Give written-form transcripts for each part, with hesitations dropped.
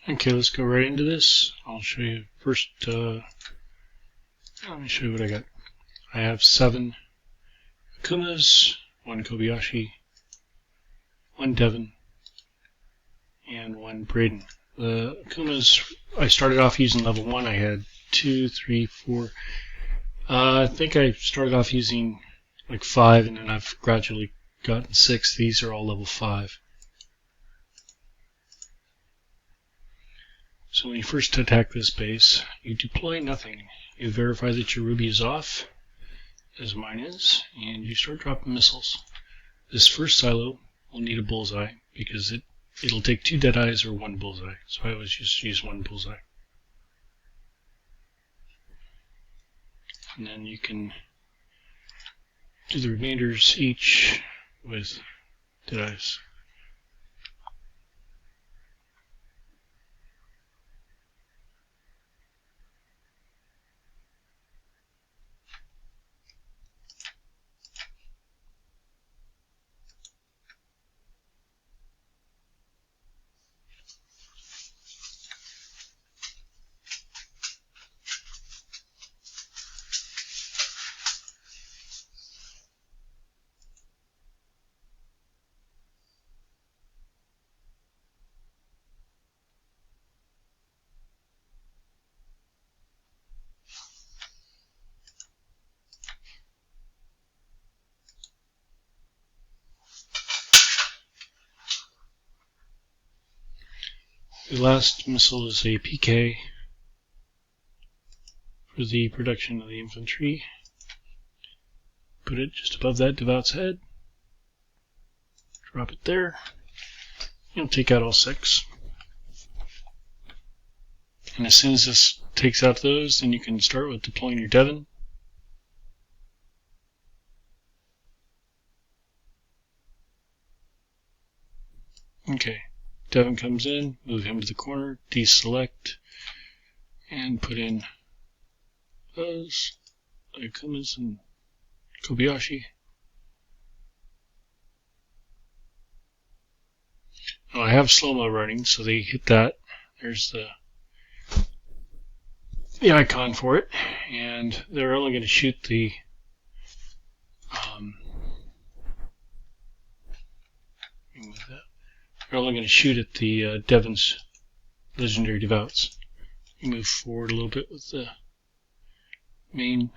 Okay, let's go right into this. I'll show you first. Let me show you what I got. I have 7 Akumas, 1 Kobayashi, 1 Devon, and 1 Braden. The Akumas, I started off using level 1. I had 2, 3, 4. I think I started off using like 5, and then I've gradually gotten 6. These are all level 5. So when you first attack this base, you deploy nothing. You verify that your ruby is off, as mine is, and you start dropping missiles. This first silo will need a bullseye because it'll take 2 dead eyes or 1 bullseye. So I always just use 1 bullseye. And then you can do the remainders each with dead eyes. The last missile is a PK for the production of the infantry. Put it just above that Devout's head. Drop it there. You'll take out all 6. And as soon as this takes out those, then you can start with deploying your Devon. Okay, Devon comes in, move him to the corner, deselect, and put in those, Akumas and Kobayashi. Now I have slow-mo running, so they hit that. There's the icon for it, and they're only going to shoot the they're only going to shoot at the Devon's legendary Devouts. You move forward a little bit with the main.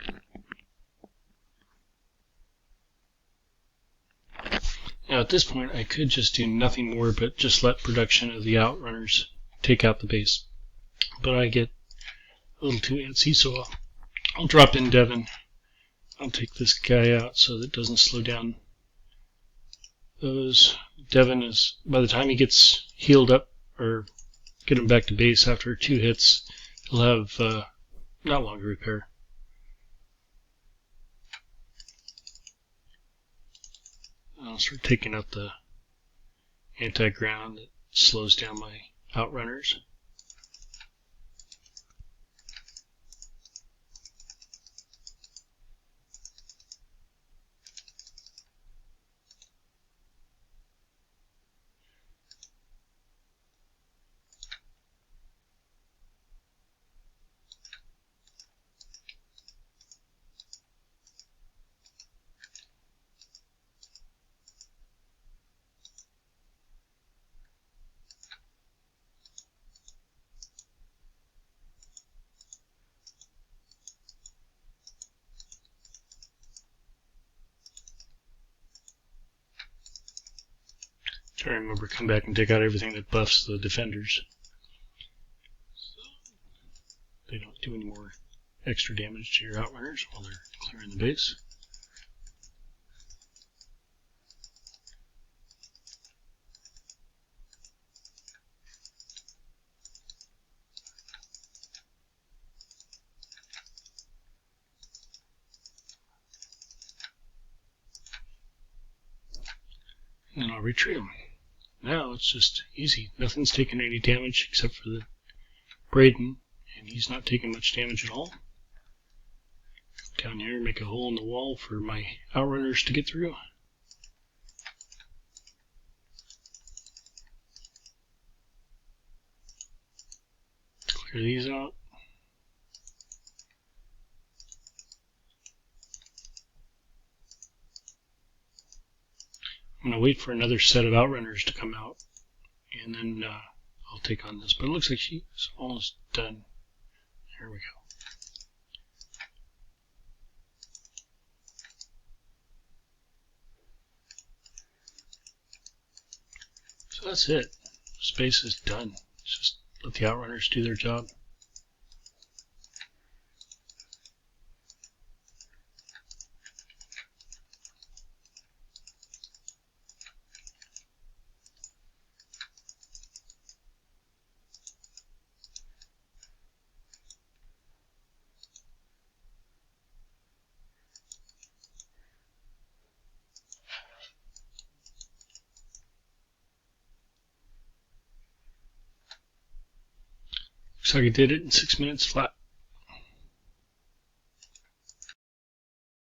Now at this point I could just do nothing more but just let production of the Outrunners take out the base. But I get a little too antsy, so I'll drop in Devon. I'll take this guy out so that it doesn't slow down those. Devon is, by the time he gets healed up or get him back to base after 2 hits, he'll have not long to repair. I'll start taking out the anti-ground that slows down my Outrunners. Try to remember, come back and take out everything that buffs the defenders, so they don't do any more extra damage to your Outrunners while they're clearing the base. And then I'll retreat them. Now it's just easy. Nothing's taking any damage except for the Braden, and he's not taking much damage at all. Come down here, make a hole in the wall for my Outrunners to get through. clear these out. I'm going to wait for another set of Outrunners to come out, and then I'll take on this. But it looks like she's almost done. There we go. So that's it. Space is done. Just let the Outrunners do their job. Looks like I did it in 6 minutes flat.